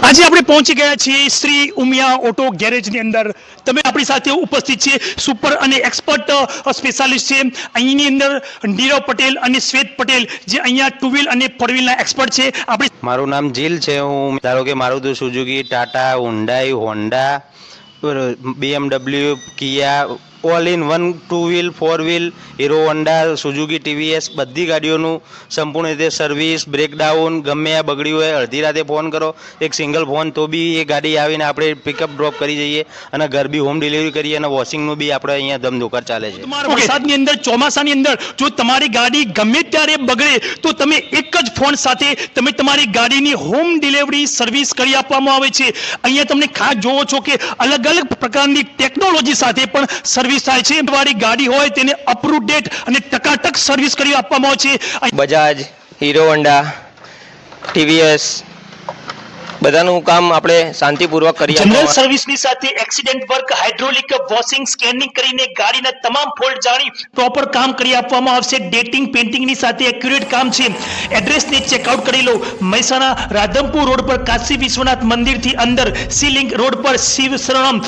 આજે આપણે પહોંચી ગયા છીએ શ્રી ઉમિયા ઓટો ગેરેજની અંદર. તમે આપણી સાથે ઉપસ્થિત છે સુપર અને એક્સપર્ટ સ્પેશિયાલિસ્ટ છે અહીંની અંદર નીરવ પટેલ અને શ્વેત પટેલ જે અહીંયા ટુ વ્હીલ અને ફોર વ્હીલના એક્સપર્ટ છે. આપણે મારું નામ જીલ છે. હું ધારો કે Maruti Suzuki, Tata, Hyundai, Honda, BMW, Kia, all in one two wheel, four wheel, Hero Honda, Suzuki, TVS બધી ગાડીઓનું સંપૂર્ણ રીતે સર્વિસ, બ્રેકડાઉન ગમે આ બગડી હોય અડધી રાતે ફોન કરો, એક સિંગલ ફોન તો બી એ ગાડી આવીને આપણે પિકઅપ ડ્રોપ કરી જઈએ અને ઘર બી હોમ ડિલિવરી કરીએ અને વોશિંગનું બી આપણે અહીંયા ધમધોકાર ચાલે છે. તમારા વરસાદની અંદર ચોમાસાની અંદર જો તમારી ગાડી ગમે ત્યારે બગડે તો તમે એક જ ફોન સાથે તમે તમારી ગાડીની હોમ ડિલિવરી સર્વિસ કરી આપવામાં આવે છે. અહીંયા તમને ખાસ જોવો છો કે અલગ અલગ પ્રકારની ટેકનોલોજી સાથે પણ સર્વિસ થાય છે. તમારી ગાડી હોય તેને અપ ટુ ડેટ અને ટકાટક સર્વિસ કરી આપવામાં આવે છે. બજાજ, હીરો હોન્ડા, ટીવીએસ બધાનું કામ આપણે શાંતિપૂર્વક કરી જનરલ સર્વિસની સાથે accident work, hydraulic, washing, scanning કરીને ગાડીના તમામ ફોલ્ટ જાણી પ્રોપર કામ કરી આપવામાં આવશે. ડેટિંગ, પેન્ટિંગની સાથે એક્યુરેટ કામ છે. એડ્રેસને ચેકઆઉટ કરી લો. મહેસાણા રાધનપુર રોડ પર કાશી વિશ્વનાથ મંદિરથી અંદર, સી લિંક રોડ પર શિવ શરણમ